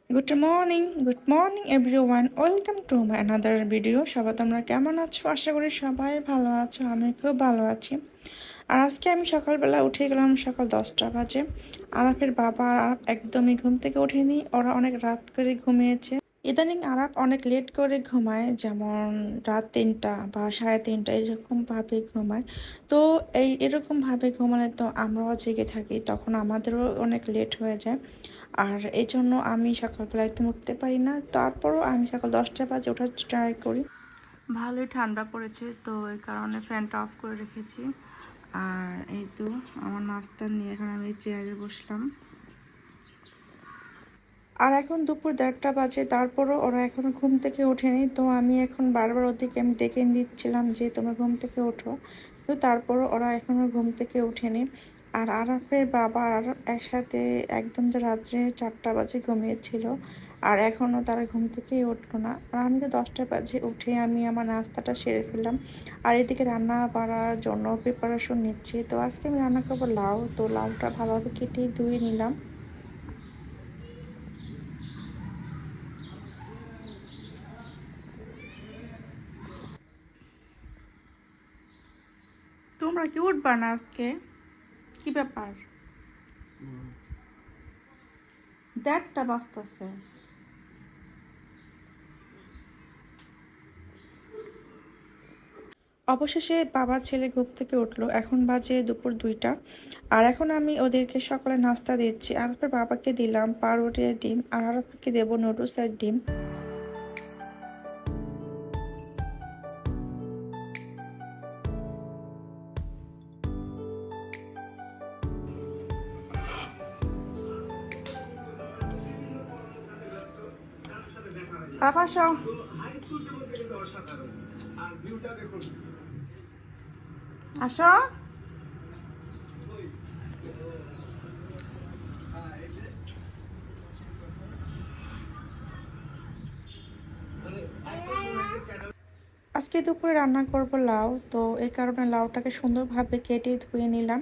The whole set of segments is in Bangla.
Good morning everyone, welcome to my another video. সবাই তোমরা কেমন আছো? আশা করি সবাই ভালো আছো, আমি খুব ভালো আছি। আর আজকে আমি সকালবেলা উঠে গেলাম সকাল 10টা বাজে। আরাফের বাবা আরাফ একদমই ঘুম থেকে ওঠেনি, ওরা অনেক রাত করে ঘুমিয়েছে। ইদানিং আরাফ অনেক লেট করে ঘুমায়, যেমন রাত 3টা বা 3:30 এরকমভাবে ঘুমায়। তো এরকমভাবে ঘুমালে তো আমরাও জেগে থাকি, তখন আমাদেরও অনেক লেট হয়ে যায়। আর এই জন্য আমি সকালবেলা একদম উঠতে পারি না, তারপরও আমি সকাল 10টা বাজে ওঠার ট্রাই করি। ভালোই ঠান্ডা পড়েছে, তো এই কারণে ফ্যানটা অফ করে রেখেছি। আর এই তো আমার নাস্তা নিয়ে এখন আমি চেয়ারে বসলাম। আর এখন দুপুর 1:30 বাজে, তারপরও ওরা এখনও ঘুম থেকে ওঠেনি। তো আমি এখন বারবার ওদেরকে আমি ডেকে দিচ্ছিলাম যে তোমরা ঘুম থেকে ওঠো, তো তারপরও ওরা এখনও ঘুম থেকে ওঠেনি। আর আরাফের বাবা আর আরাফ একসাথে একদম যে রাত্রে 4টা বাজে ঘুমিয়েছিল, আর এখনও তারা ঘুম থেকেই উঠলো না। আর আমি তো 10টা বাজে উঠে আমি আমার নাস্তাটা সেরে ফেললাম, আর এদিকে রান্না বাড়ার জন্য প্রিপারেশন নিচ্ছি। তো আজকে আমি রান্না করবো লাউ। তো লাউটা ভালোভাবে কেটে ধুয়ে নিলাম। তোমরা কি উঠবা না আজকে? কি ব্যাপার? 1:30 বাজতেছে। অবশেষে বাবা ছেলে ঘুম থেকে উঠলো, এখন বাজে দুপুর 2টা। আর এখন আমি ওদেরকে সকালে নাস্তা দিচ্ছি। আরাফের বাবাকে দিলাম পাউরুটি আর ডিম, আর আরাফকে দেবো নুডলস আর ডিম। আরাফ আসো, আসো। আজকে দুপুরে রান্না করব লাউ। তো এই কারণে লাউটাকে সুন্দরভাবে কেটে ধুয়ে নিলাম।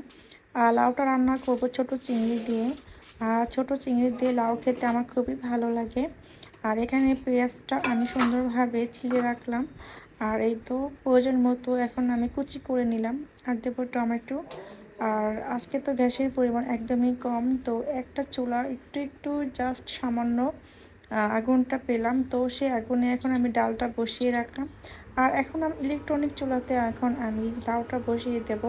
আর লাউটা রান্না করব ছোট চিংড়ি দিয়ে। ছোট চিংড়ি দিয়ে লাউ খেতে আমার খুবই ভালো লাগে। আর এখানে পেঁয়াজটা আমি সুন্দরভাবে ছিলে রাখলাম। আর এই তো প্রয়োজন মতো এখন আমি কুচি করে নিলাম, আর দেবো টমেটো। আর আজকে তো গ্যাসের পরিমাণ একদমই কম, তো একটা চুলা একটু একটু জাস্ট সামান্য আগুনটা পেলাম, তো সেই আগুনে এখন আমি ডালটা বসিয়ে রাখলাম। আর এখন আমি ইলেকট্রনিক চুলাতে এখন আমি লাউটা বসিয়ে দেব।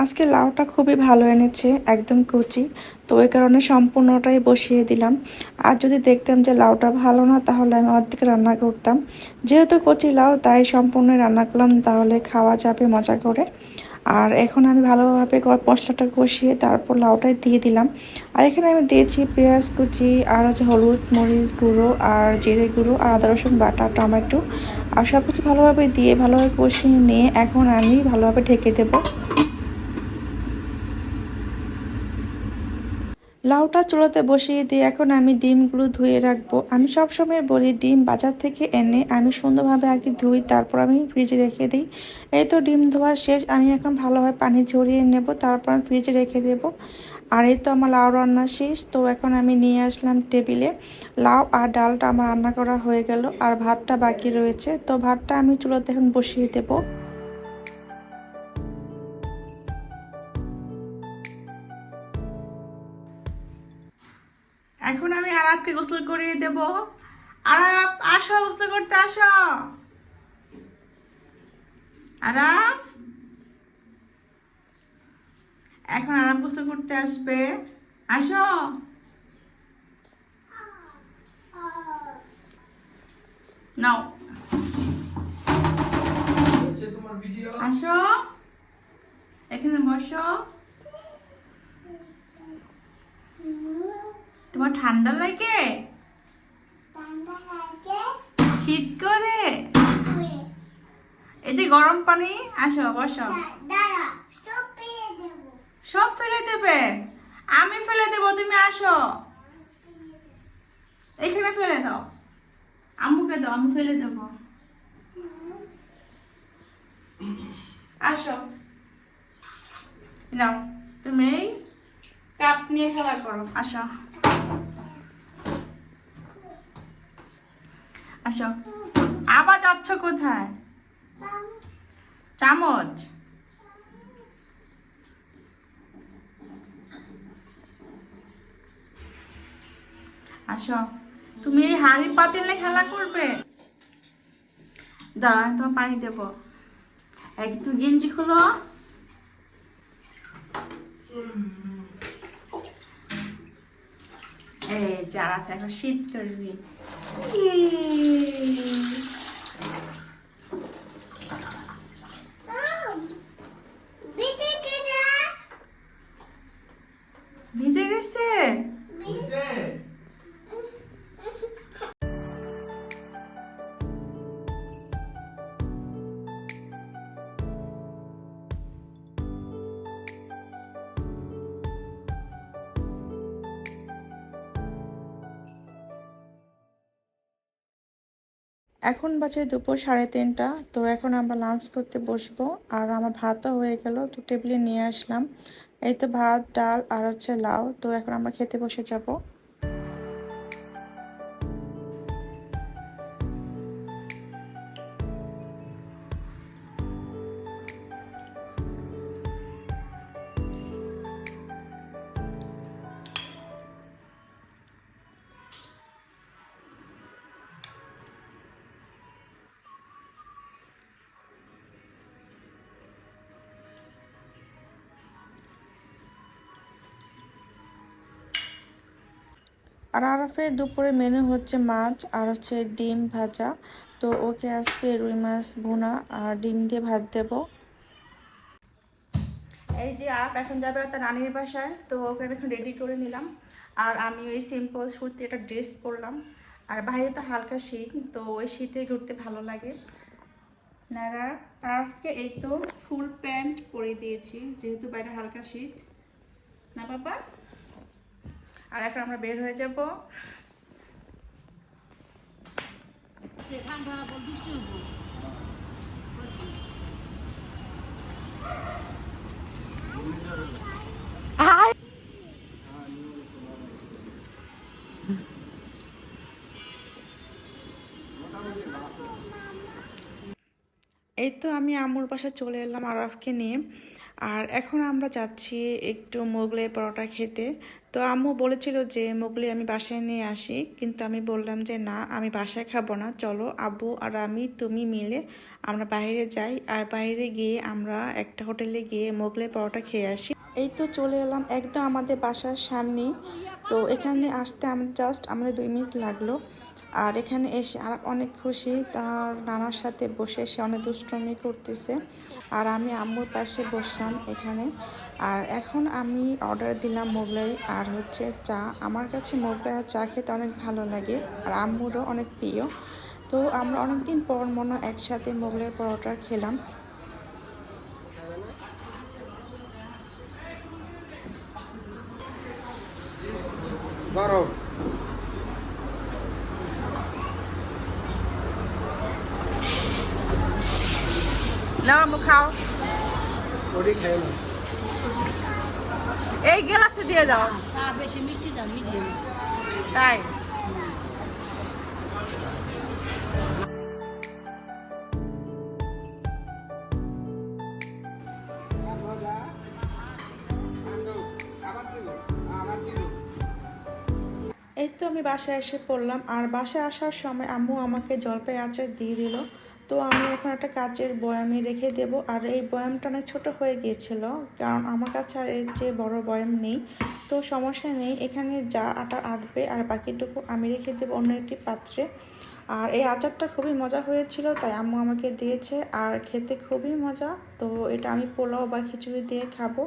আজকে লাউটা খুবই ভালো এনেছে, একদম কচি। তো ওই কারণে সম্পূর্ণটাই বসিয়ে দিলাম। আর যদি দেখতাম যে লাউটা ভালো না, তাহলে আমি অর্ধেক রান্না করতাম। যেহেতু কচি লাউ, তাই সম্পূর্ণ রান্না করলাম, তাহলে খাওয়া যাবে মজা করে। আর এখন আমি ভালোভাবে মশলাটা কষিয়ে তারপর লাউটাই দিয়ে দিলাম। আর এখানে আমি দিয়েছি পেঁয়াজ কুচি, আর হচ্ছে হলুদ মরিচ গুঁড়ো আর জিরে গুঁড়ো আর আদা রসুন বাটা, টমেটো, আর সব কিছু ভালোভাবে দিয়ে ভালোভাবে কষিয়ে নিয়ে এখন আমি ভালোভাবে ঢেকে দেবো। লাউটা চুলাতে বসিয়ে দিয়ে এখন আমি ডিমগুলো ধুয়ে রাখবো। আমি সবসময় বলি ডিম বাজার থেকে এনে আমি সুন্দরভাবে আগে ধুই, তারপর আমি ফ্রিজে রেখে দিই। এই তো ডিম ধোয়া শেষ, আমি এখন ভালোভাবে পানি ঝরিয়ে নেব, তারপর আমি ফ্রিজে রেখে দেব। আর এই তো আমার লাউ রান্না শেষ। তো এখন আমি নিয়ে আসলাম টেবিলে। লাউ আর ডালটা আমার রান্না করা হয়ে গেল, আর ভাতটা বাকি রয়েছে। তো ভাতটা আমি চুলাতে এখন বসিয়ে দেবো। এখন আমি আরাফকে গোসল করিয়ে দেব। আরাফ আসো, গোসল করতে আসো। আরাফ, এখন আরাফ গোসল করতে আসবে, আসো। নাও, আসো, এখানে বসো। তোমার ঠান্ডা লাগে? শীত করে? এই যে গরম পানি, আসো বসো। সব ফেলে দেবে? আমি ফেলে দেবো, তুমি আসো। এখানে ফেলে দাও, আম্মুকে দাও, আম্মু ফেলে দেবো। আসো, নাও তুমি এই কাপ নিয়ে খেলা করো। আসো আসো। আবার যাচ্ছ কোথায়? চামচ। আসো, তুমি এই হাঁড়ি পাতিলে খেলা করবে? দাঁড়া, তোমার পানি দেবো। একটু গেঞ্জি খুলো। এই যারা এখন শীত করবি। ভিজে গেছে। এখন বাজে দুপুর 3:30। তো এখন আমরা লাঞ্চ করতে বসবো। আর আমার ভাতও হয়ে গেল, তো টেবিলে নিয়ে আসলাম। এই তো ভাত, ডাল আর হচ্ছে লাউ। তো এখন আমরা খেতে বসে যাব। আর আরাফের দুপুরে মেনু হচ্ছে মাছ আর হচ্ছে ডিম ভাজা। তো ওকে আজকে রুই মাছ ভুনা আর ডিম দিয়ে ভাত দেব। এই যে আরাফ এখন যাবে তার নানির বাসায়, তো ওকে আমি এখন রেডি করে নিলাম। আর আমি ওই সিম্পল সুতি একটা ড্রেস পরলাম। আর বাইরে তো হালকা শীত, তো ওই শীতে ঘুরতে ভালো লাগে। নারা আরাফকে এই তো ফুল প্যান্ট পরে দিয়েছি, যেহেতু বাইরে হালকা শীত না বাবা। আর এখন আমরা বের হয়ে যাব। এই তো আমি আম্মুর বাসায় চলে এলাম আরাফকে নিয়ে। আর এখন আমরা যাচ্ছি একটু মোগলাই পরোটা খেতে। তো আম্মু বলেছিল যে মোগলাই আমি বাসায় নিয়ে আসি, কিন্তু আমি বললাম যে না, আমি বাসায় খাবো না, চলো আব্বু আর আমি তুমি মিলে আমরা বাইরে যাই। আর বাইরে গিয়ে আমরা একটা হোটেলে গিয়ে মোগলাই পরোটা খেয়ে আসি। এই তো চলে এলাম একদম আমাদের বাসার সামনেই। তো এখানে আসতে আমাদের 2 মিনিট লাগলো। আর এখানে এসে আর অনেক খুশি, তার নানার সাথে বসে সে অনেক দুষ্টুমি করতেছে। আর আমি আম্মুর পাশে বসলাম এখানে। আর এখন আমি অর্ডার দিলাম মোগলাই আর হচ্ছে চা। আমার কাছে মোগলাই আর চা খেতে অনেক ভালো লাগে, আর আম্মুরও অনেক প্রিয়। তো আমরা অনেকদিন পর মনে হয় একসাথে মোগলাই পরোটা খেলাম। নাও আম্মু খাও। এই গ্লাসে দিয়ে দাও। চা বেশি মিষ্টি দাও, মিডিয়াম। তাই এই তো আমি বাসায় এসে পড়লাম। আর বাসায় আসার সময় আম্মু আমাকে জলপাই আচার দিয়ে দিল। তো আমি এখন একটা কাচের বয়ামে রেখে দেব। আর এই বয়ামটা অনেক ছোটো হয়ে গিয়েছিল, কারণ আমার কাছে আর এর চেয়ে বড় বয়াম নেই। তো সমস্যা নেই, এখানে যা আটা আটবে আর বাকিটুকু আমি রেখে দেবো অন্য একটি পাত্রে। আর এই আচারটা খুবই মজা হয়েছিল, তাই আম্মু আমাকে দিয়েছে। আর খেতে খুবই মজা। তো এটা আমি পোলাও বা খিচুড়ি দিয়ে খাবো।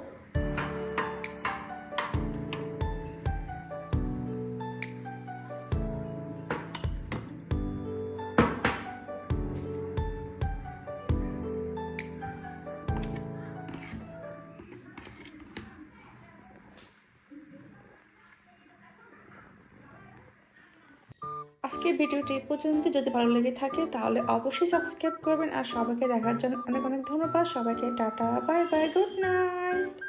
আজকের ভিডিওটি এই পর্যন্ত। যদি ভালো লেগে থাকে তাহলে অবশ্যই সাবস্ক্রাইব করবেন। আর সবাইকে দেখার জন্য অনেক অনেক ধন্যবাদ। সবাইকে tata, bye bye, good night.